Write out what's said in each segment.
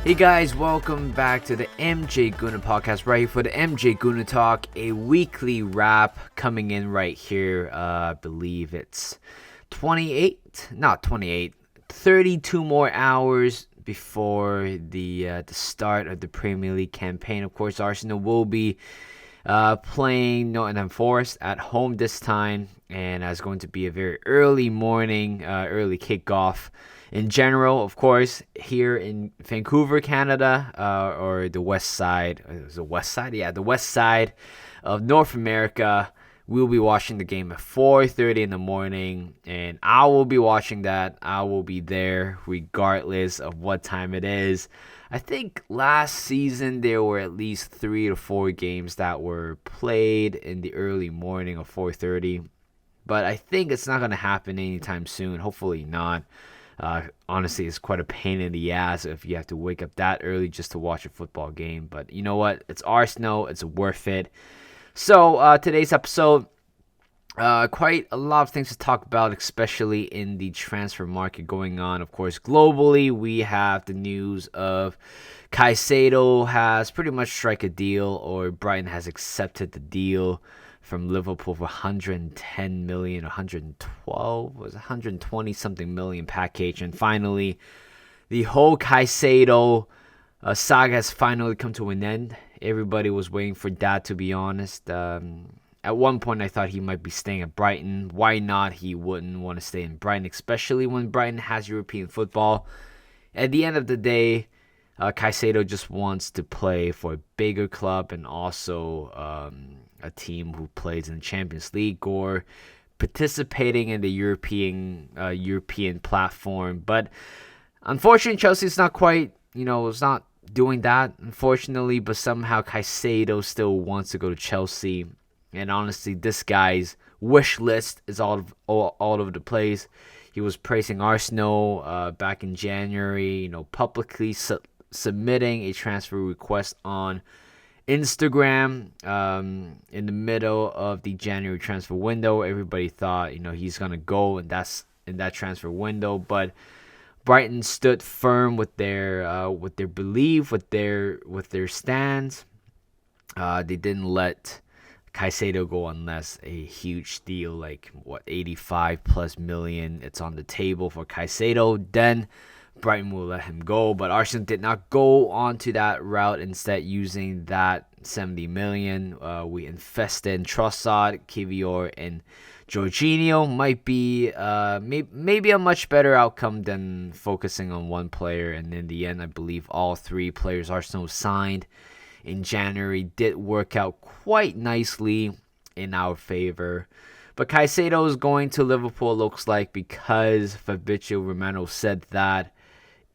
Hey guys, welcome back to the MJ Gooner podcast right here for the MJ Gooner Talk, a weekly wrap coming in right here. I believe it's 32 more hours before the start of the Premier League campaign. Of course, Arsenal will be playing Nottingham Forest at home this time, and it's going to be a very early morning, early kickoff. In general, of course, here in Vancouver, Canada, or the west side, the west side of North America, we'll be watching the game at 4:30 in the morning, and I will be watching that. I will be there regardless of what time it is. I think last season there were at least 3 to 4 games that were played in the early morning of 4:30, but I think it's not going to happen anytime soon. Hopefully not. Honestly, it's quite a pain in the ass if you have to wake up that early just to watch a football game. But you know what? It's Arsenal. It's worth it. So today's episode, quite a lot of things to talk about, especially in the transfer market going on. Of course, globally, we have the news of Caicedo has pretty much struck a deal, or Brighton has accepted the deal from Liverpool for 110 million, 112, was 120 something million package. And finally, the whole Caicedo saga has finally come to an end. Everybody was waiting for that, to be honest. At one point, I thought he might be staying at Brighton. Why not? He wouldn't want to stay in Brighton, especially when Brighton has European football. At the end of the day, Caicedo just wants to play for a bigger club, and also a team who plays in the Champions League or participating in the European platform. But unfortunately, Chelsea's not quite, it's not doing that, unfortunately. But somehow Caicedo still wants to go to Chelsea. And honestly, this guy's wish list is all over the place. He was praising Arsenal back in January, publicly submitting a transfer request on Instagram in the middle of the January transfer window. Everybody thought, he's gonna go, and that's in that transfer window. But Brighton stood firm with their belief, with their stance. They didn't let Caicedo go unless a huge deal, like 85 plus million, it's on the table for Caicedo. Then Brighton will let him go, but Arsenal did not go on to that route. Instead, using that 70 million, we invested in Trossard, Kivior, and Jorginho. Might be maybe a much better outcome than focusing on one player. And in the end, I believe all 3 players Arsenal signed in January did work out quite nicely in our favor. But Caicedo is going to Liverpool, looks like, because Fabrizio Romano said that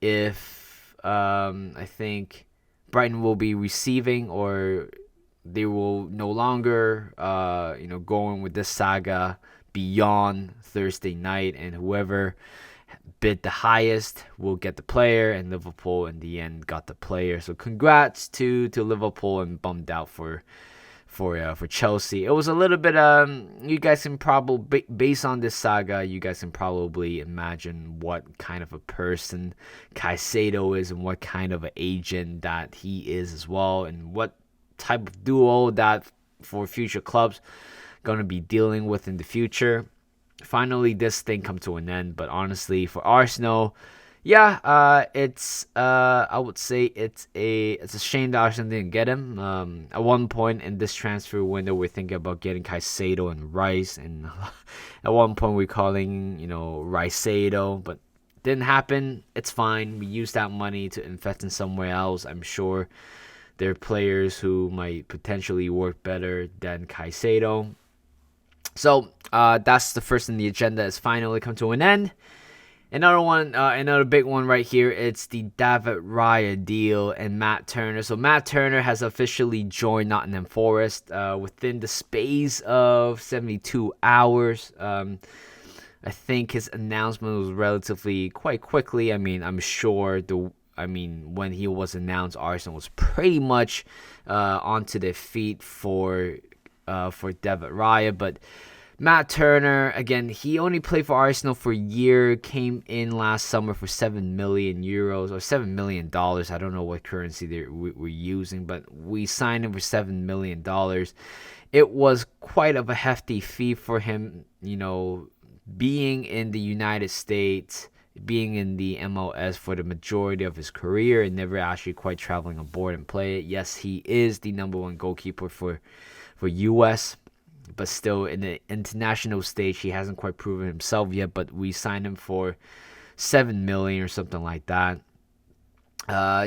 if I think Brighton will be receiving, or they will no longer going with this saga beyond Thursday night, and whoever bid the highest will get the player, and Liverpool in the end got the player. So congrats to Liverpool, and bummed out for Chelsea. It was a little bit you guys can probably, based on this saga, you guys can probably imagine what kind of a person Caicedo is, and what kind of an agent that he is as well, and what type of duo that for future clubs going to be dealing with in the future. Finally, this thing come to an end. But honestly, for Arsenal, it's I would say it's a shame that Arsenal didn't get him. At one point in this transfer window, we're thinking about getting Caicedo and Rice, and at one point we're calling Ricedo, but didn't happen. It's fine. We used that money to invest in somewhere else. I'm sure there are players who might potentially work better than Caicedo. So that's the first in the agenda. Has finally come to an end. Another big one right here. It's the David Raya deal and Matt Turner. So Matt Turner has officially joined Nottingham Forest within the space of 72 hours. I think his announcement was relatively quite quickly. I mean, I'm sure when he was announced, Arsenal was pretty much onto their feet for David Raya, but Matt Turner, again, he only played for Arsenal for a year, came in last summer for €7 million or $7 million. I don't know what currency we're using, but we signed him for $7 million. It was quite of a hefty fee for him, being in the United States, being in the MLS for the majority of his career and never actually quite traveling aboard and play it. Yes, he is the number one goalkeeper for US, but still in the international stage he hasn't quite proven himself yet. But we signed him for $7 million or something like that.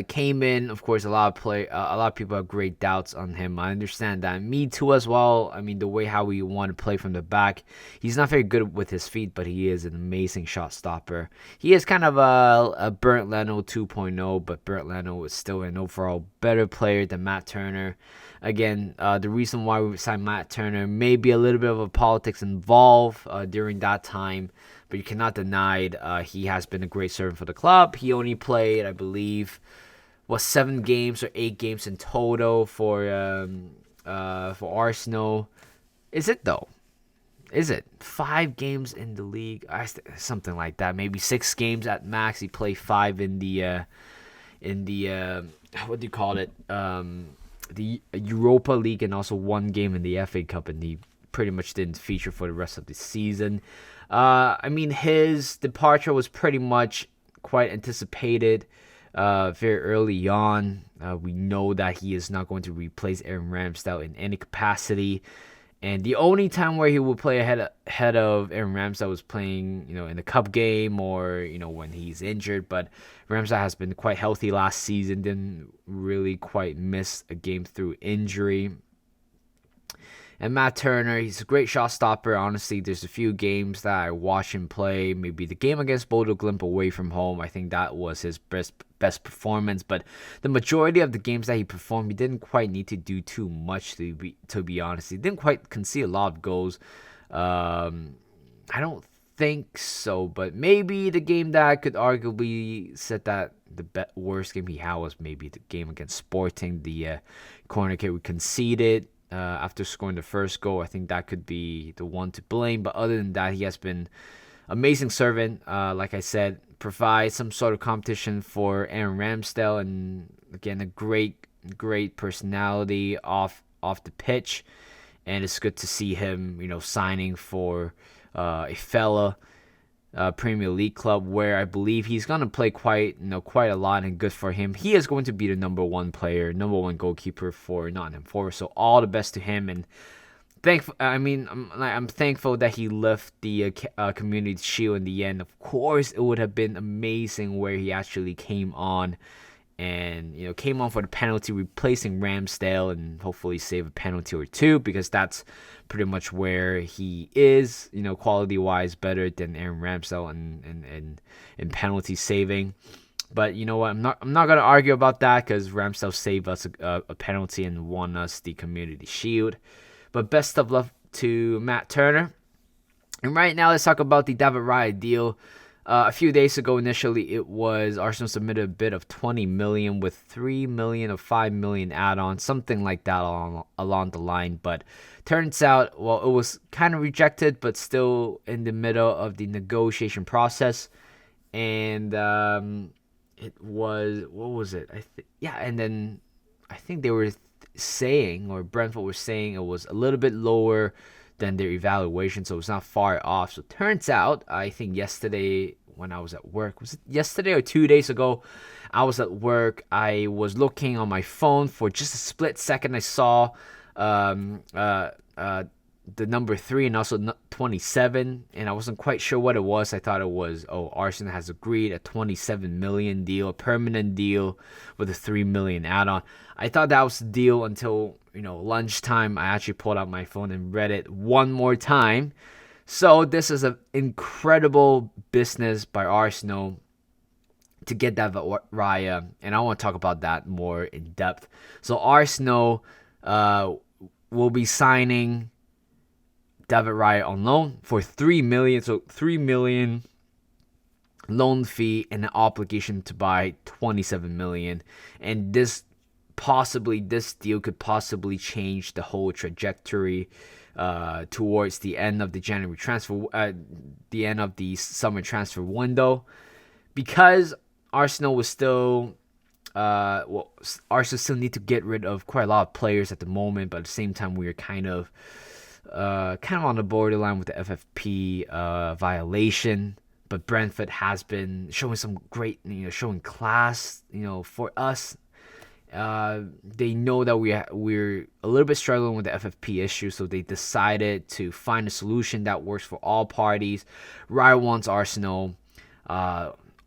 Came in, of course, a lot of people have great doubts on him. I understand that, me too as well. I mean, the way how we want to play from the back, he's not very good with his feet, but he is an amazing shot stopper. He is kind of a Bernd Leno 2.0, but Bernd Leno is still an overall better player than Matt Turner. Again, the reason why we signed Matt Turner, may be a little bit of a politics involved during that time, but you cannot deny it. He has been a great servant for the club. He only played, I believe, 7 games or 8 games in total for Arsenal. Is it though? Is it 5 games in the league? Something like that. Maybe 6 games at max. He played 5 in the what do you call it? The Europa League, and also 1 game in the FA Cup, and he pretty much didn't feature for the rest of the season. I mean, his departure was pretty much quite anticipated very early on. We know that he is not going to replace Aaron Ramsdale in any capacity. And the only time where he would play ahead of Aaron Ramsdale was playing, in the cup game, or, when he's injured. But Ramsdale has been quite healthy last season, didn't really quite miss a game through injury. And Matt Turner, he's a great shot stopper. Honestly, there's a few games that I watch him play. Maybe the game against Bodo Glimt away from home, I think that was his best performance. But the majority of the games that he performed, he didn't quite need to do too much, to be honest. He didn't quite concede a lot of goals. I don't think so, but maybe the game that I could arguably set that the worst game he had was maybe the game against Sporting, the corner kick we conceded. After scoring the first goal, I think that could be the one to blame. But other than that, he has been amazing servant. Like I said, provide some sort of competition for Aaron Ramsdale, and again, a great personality off the pitch. And it's good to see him, signing for a fella Premier League club, where I believe he's gonna play quite a lot, and good for him. He is going to be the number one goalkeeper for Nottingham Forest. So all the best to him, and thankful. I mean, I'm thankful that he left the Community Shield in the end. Of course, it would have been amazing where he actually came on. And came on for the penalty, replacing Ramsdale, and hopefully save a penalty or two, because that's pretty much where he is, quality wise, better than Aaron Ramsdale in penalty saving. But you know what? I'm not gonna argue about that, because Ramsdale saved us a penalty and won us the Community Shield. But best of luck to Matt Turner. And right now, let's talk about the David Raya deal. A few days ago, initially, it was Arsenal submitted a bid of $20 million with $3 million of $5 million add-on, something like that along the line. But turns out, well, it was kind of rejected, but still in the middle of the negotiation process. And it was, what was it? And then I think they were saying, or Brentford was saying, it was a little bit lower than their evaluation, so it's not far off. So turns out, I think yesterday when I was at work, was it yesterday or 2 days ago, I was at work, I was looking on my phone for just a split second. I saw the number 3 and also 27, and I wasn't quite sure what it was. I thought it was, Arsenal has agreed a $27 million deal, a permanent deal with a $3 million add-on. I thought that was the deal until lunchtime. I actually pulled out my phone and read it one more time. So this is an incredible business by Arsenal to get that Raya, and I want to talk about that more in depth. So Arsenal will be signing David Raya on loan for $3 million. So $3 million loan fee and an obligation to buy $27 million. And this possibly this deal could possibly change the whole trajectory towards the end of the the end of the summer transfer window, because Arsenal was still Arsenal still need to get rid of quite a lot of players at the moment, but at the same time we are kind of on the borderline with the FFP violation. But Brentford has been showing some great, showing class, for us. They know that we're a little bit struggling with the FFP issue, so they decided to find a solution that works for all parties. Raya wants Arsenal.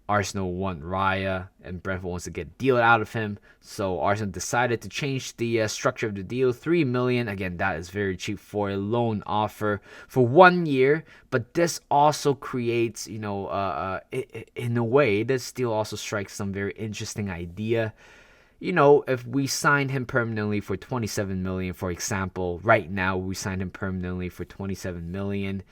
Arsenal want Raya, and Brentford wants to get a deal out of him. So Arsenal decided to change the structure of the deal. $3 million. Again, that is very cheap for a loan offer for 1 year. But this also creates, in a way, this deal also strikes some very interesting idea. If we signed him permanently for $27 million, for example, right now we signed him permanently for $27 million.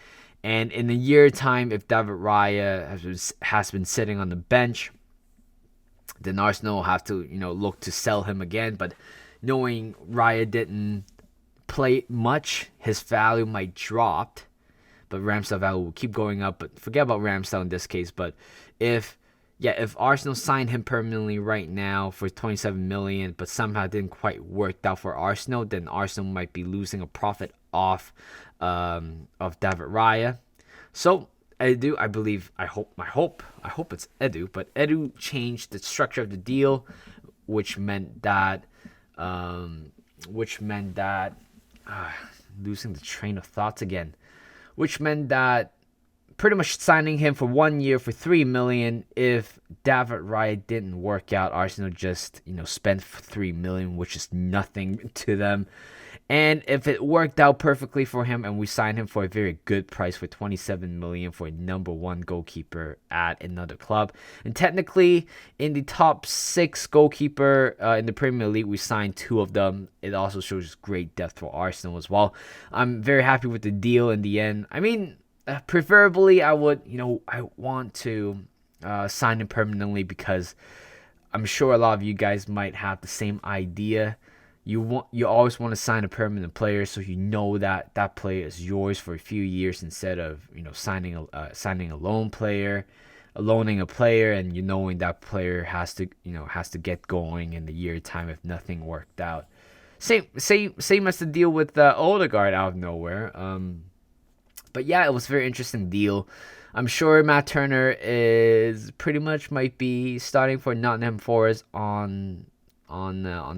And in a year time, if David Raya has been sitting on the bench, then Arsenal will have to, look to sell him again. But knowing Raya didn't play much, his value might drop. But Ramsdale value will keep going up. But forget about Ramsdale in this case. But if Arsenal signed him permanently right now for $27 million, but somehow didn't quite work out for Arsenal, then Arsenal might be losing a profit off of David Raya. So Edu, I hope it's Edu, but Edu changed the structure of the deal, which meant that losing the train of thoughts again, which meant that pretty much signing him for 1 year for $3 million. If David Raya didn't work out, Arsenal just spent $3 million, which is nothing to them. And if it worked out perfectly for him and we signed him for a very good price for $27 million for a number one goalkeeper at another club, and technically in the top 6 goalkeeper in the Premier League, we signed 2 of them. It also shows great depth for Arsenal as well. I'm very happy with the deal in the end. I mean, preferably I want to sign him permanently, because I'm sure a lot of you guys might have the same idea. You always want to sign a permanent player, so that player is yours for a few years, instead of signing a loan player, loaning a player, and knowing that player has to get going in the year time if nothing worked out. Same as the deal with Odegaard out of nowhere. But yeah, it was a very interesting deal. I'm sure Matt Turner is pretty much might be starting for Nottingham Forest on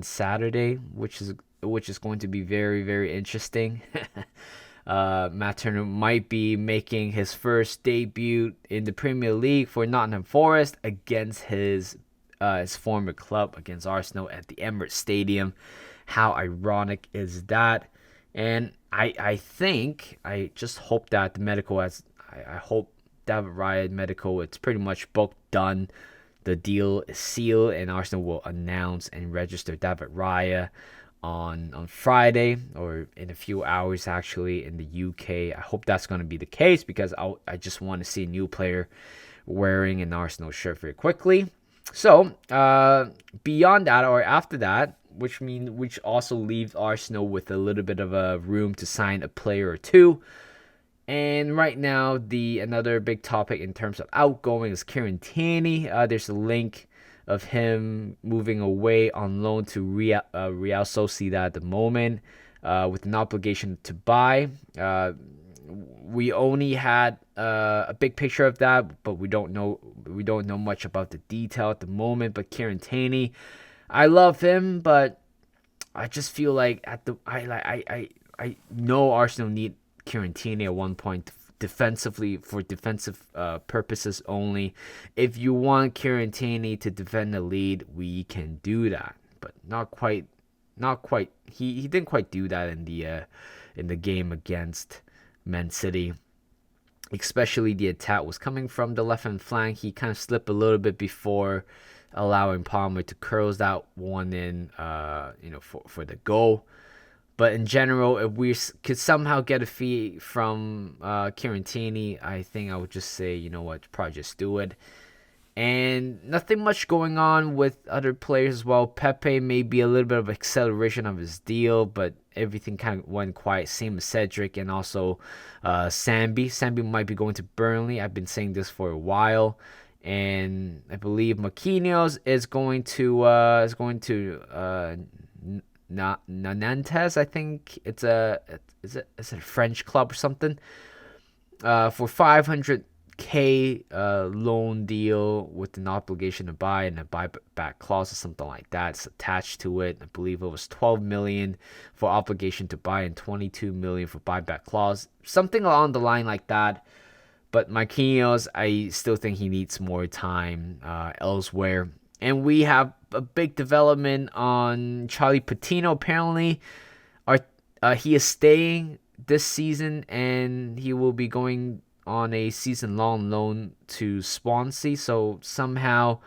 Saturday, which is going to be very, very interesting. Matt Turner might be making his first debut in the Premier League for Nottingham Forest against his former club, against Arsenal at the Emirates Stadium. How ironic is that? And I just hope that the medical I hope David Raya medical, it's pretty much booked, done. The deal is sealed, and Arsenal will announce and register David Raya on Friday, or in a few hours actually, in the UK. I hope that's going to be the case, because I just want to see a new player wearing an Arsenal shirt very quickly. So beyond that, or after that, which also leaves Arsenal with a little bit of a room to sign a player or two. And right now, another big topic in terms of outgoing is Kieran Tierney. There's a link of him moving away on loan to Real Sociedad at the moment, with an obligation to buy. We only had a big picture of that, but we don't know much about the detail at the moment. But Kieran Tierney, I love him, but I just feel like I know Arsenal need Kieran Tierney at one point defensively, for defensive purposes only. If you want Kieran Tierney to defend the lead, we can do that, but not quite. He didn't quite do that in the game against Man City. Especially the attack was coming from the left hand flank. He kind of slipped a little bit before allowing Palmer to curl that one in, for the goal. But in general, if we could somehow get a fee from Kieran Tierney, I think I would just say, probably just do it. And nothing much going on with other players as well. Pepe may be a little bit of acceleration of his deal, but everything kind of went quiet. Same as Cedric and also Sambi. Sambi might be going to Burnley. I've been saying this for a while, and I believe Marquinhos is going to Nantes. I think it's a French club or something. For 500K loan deal with an obligation to buy and a buyback clause or something like that. It's attached to it. I believe it was 12 million for obligation to buy and 22 million for buyback clause. Something along the line like that. But Marquinhos, I still think he needs more time elsewhere. And we have a big development on Charlie Patino. Apparently, he is staying this season, and he will be going on a season-long loan to Swansea. So somehow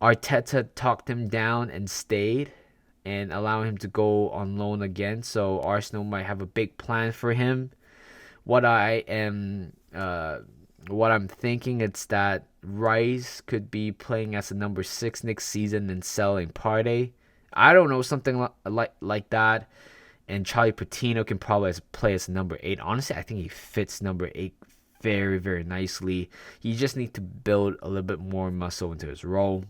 Arteta talked him down and stayed and allowing him to go on loan again. So Arsenal might have a big plan for him. What I'm thinking it's that Rice could be playing as a number 6 next season and selling Partey. I don't know, something like that. And Charlie Patino can probably play as number 8. Honestly, I think he fits number 8 very, very nicely. He just needs to build a little bit more muscle into his role.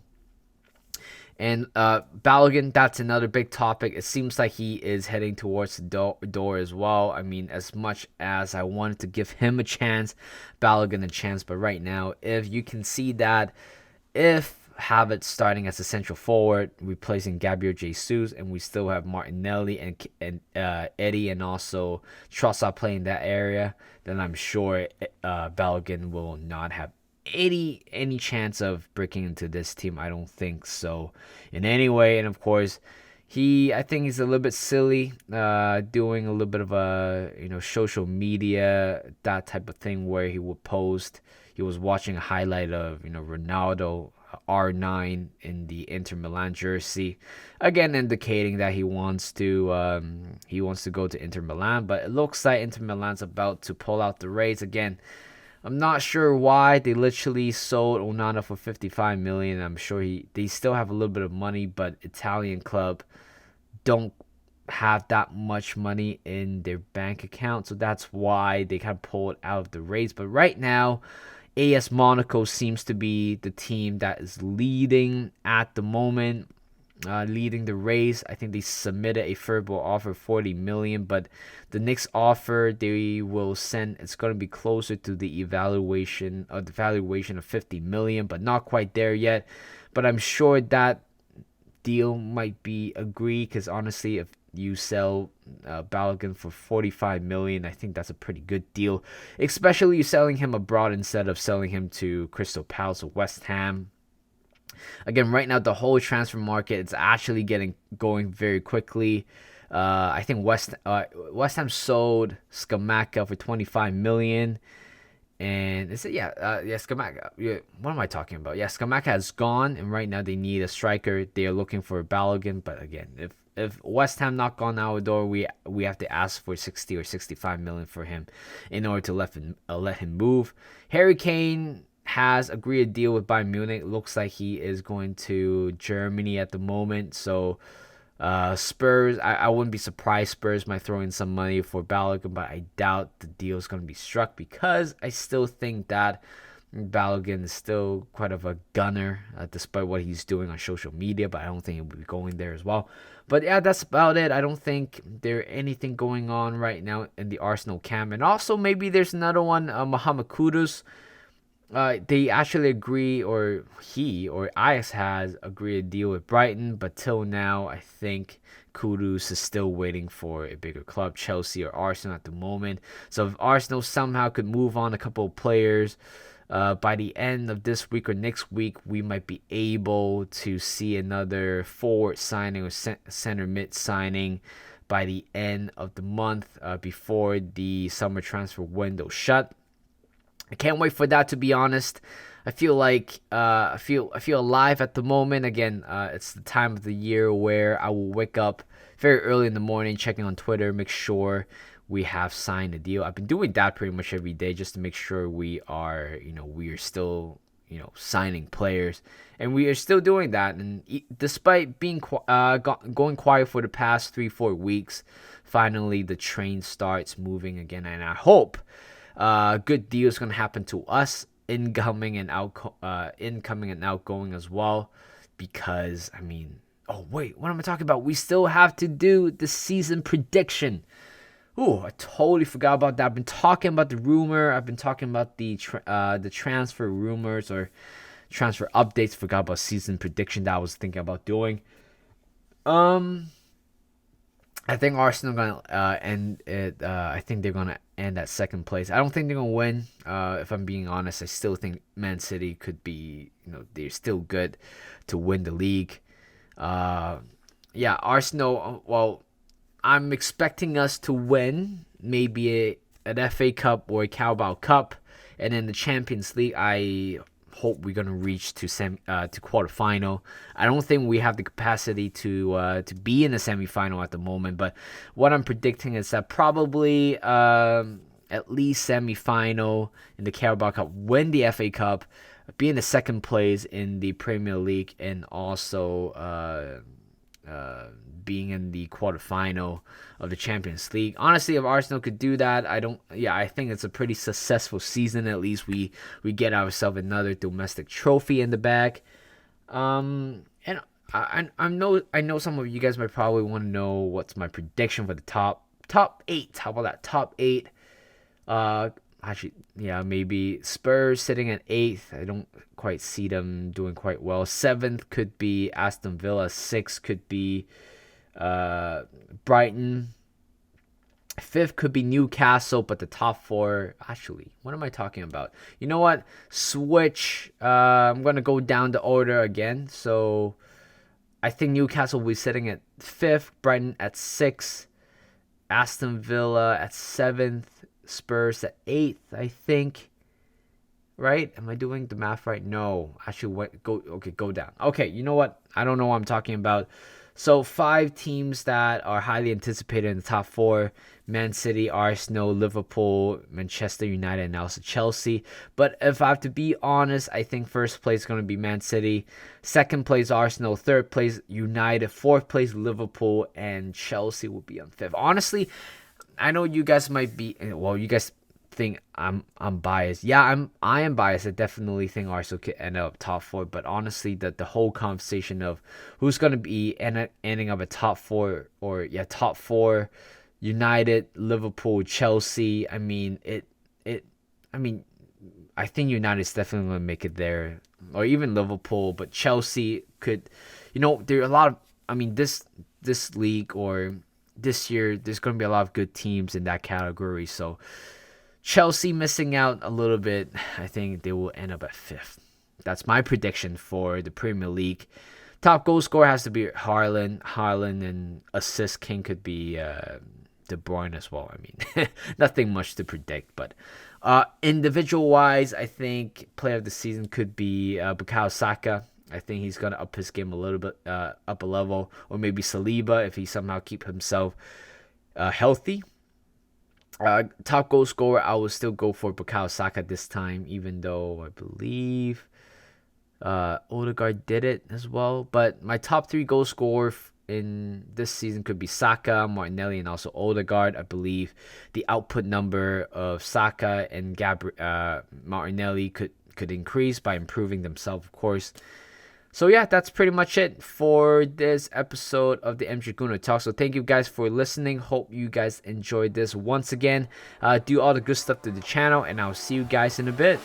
And Balogun, that's another big topic. It seems like he is heading towards the door as well. I mean, as much as I wanted to give him a chance, Balogun a chance, but right now, if you can see that, if Havertz starting as a central forward, replacing Gabriel Jesus, and we still have Martinelli and Eddie and also Trossard playing that area, then I'm sure Balogun will not have any chance of breaking into this team. I don't think so in any way. And of course, I think he's a little bit silly, doing a little bit of a social media, that type of thing, where he would post he was watching a highlight of Ronaldo R9 in the Inter Milan jersey, again indicating that he wants to go to Inter Milan. But it looks like Inter Milan's about to pull out the race again. I'm not sure why. They literally sold Onana for 55 million. I'm sure they still have a little bit of money, but Italian club don't have that much money in their bank account, so that's why they kind of pulled out of the race. But right now, AS Monaco seems to be the team that is leading at the moment, leading the race. I think they submitted a verbal offer of 40 million, but the next offer they will send, it's going to be closer to the valuation of 50 million, but not quite there yet. But I'm sure that deal might be agreed, because honestly, if you sell Balogun for 45 million, I think that's a pretty good deal, especially you selling him abroad instead of selling him to Crystal Palace or West Ham. Again, right now the whole transfer market is actually going very quickly. I think West Ham sold Scamacca for 25 million. And is it Scamacca? Yeah, what am I talking about? Yeah, Scamacca has gone, and right now they need a striker. They are looking for a Balogun, but again, if West Ham not gone out the door, we have to ask for 60 or 65 million for him in order to let him move. Harry Kane has agreed a deal with Bayern Munich. Looks like he is going to Germany at the moment. So Spurs, I wouldn't be surprised Spurs might throw in some money for Balogun, but I doubt the deal is going to be struck, because I still think that Balogun is still quite of a gunner, despite what he's doing on social media, but I don't think he'll be going there as well. But yeah, that's about it. I don't think there's anything going on right now in the Arsenal camp. And also maybe there's another one, Mohamed Kudus. They actually agree, or Ajax has agreed a deal with Brighton, but till now, I think Kudus is still waiting for a bigger club, Chelsea or Arsenal at the moment. So if Arsenal somehow could move on a couple of players, by the end of this week or next week, we might be able to see another forward signing or center mid signing by the end of the month, before the summer transfer window shut. I can't wait for that, to be honest. I feel like I feel alive at the moment. Again, it's the time of the year where I will wake up very early in the morning, checking on Twitter, make sure we have signed a deal. I've been doing that pretty much every day, just to make sure we are still signing players, and we are still doing that. And despite being going quiet for the past 3-4 weeks, finally the train starts moving again, and I hope good deals gonna happen to us, incoming and outgoing as well. Because oh wait, what am I talking about? We still have to do the season prediction. Ooh, I totally forgot about that. I've been talking about the rumor. I've been talking about the transfer rumors or transfer updates. Forgot about season prediction that I was thinking about doing. I think Arsenal gonna end it. I think they're gonna end at second place. I don't think they're gonna win. If I'm being honest, I still think Man City could be. They're still good to win the league. Yeah, Arsenal. Well, I'm expecting us to win maybe an FA Cup or a Carabao Cup, and in the Champions League, I hope we're gonna reach to quarterfinal. I don't think we have the capacity to be in the semifinal at the moment, but what I'm predicting is that probably at least semifinal in the Carabao Cup, win the FA Cup, be in the second place in the Premier League, and also being in the quarterfinal of the Champions League. Honestly, if Arsenal could do that, I think it's a pretty successful season. At least we get ourselves another domestic trophy in the bag. And I know some of you guys might probably want to know what's my prediction for the top 8. How about that? Top 8. Actually, yeah, maybe Spurs sitting at 8th. I don't quite see them doing quite well. 7th could be Aston Villa. 6th could be Brighton. 5th could be Newcastle, but the top 4, actually, what am I talking about? You know what? Switch. I'm going to go down the order again. So I think Newcastle will be sitting at 5th, Brighton at 6th, Aston Villa at 7th, Spurs at 8th, I think. Right? Am I doing the math right? No. Actually, go down. Okay, you know what? I don't know what I'm talking about. So 5 teams that are highly anticipated in the top 4: Man City, Arsenal, Liverpool, Manchester United, and also Chelsea. But if I have to be honest, I think first place is going to be Man City, second place Arsenal, third place United, fourth place Liverpool, and Chelsea will be on 5th. Honestly, I know you guys might be, you guys think I'm biased. Yeah, I am biased. I definitely think Arsenal could end up top 4, but honestly, the whole conversation of who's going to be ending up at top 4 top 4, United, Liverpool, Chelsea. I think United is definitely going to make it there, or even Liverpool, but Chelsea could. There are a lot of. This league or this year, there's going to be a lot of good teams in that category. So Chelsea missing out a little bit. I think they will end up at 5th. That's my prediction for the Premier League. Top goal scorer has to be Haaland, and assist king could be De Bruyne as well. Nothing much to predict, but individual wise, I think player of the season could be Bukayo Saka. I think he's gonna up his game a little bit, up a level, or maybe Saliba if he somehow keep himself healthy. Top goal scorer, I will still go for Bukayo Saka this time, even though I believe Odegaard did it as well. But my top 3 goal scorer in this season could be Saka, Martinelli, and also Odegaard. I believe the output number of Saka and Martinelli could increase by improving themselves, of course. So yeah, that's pretty much it for this episode of the MJ Gooner Talk. So thank you guys for listening. Hope you guys enjoyed this. Once again, do all the good stuff to the channel, and I'll see you guys in a bit.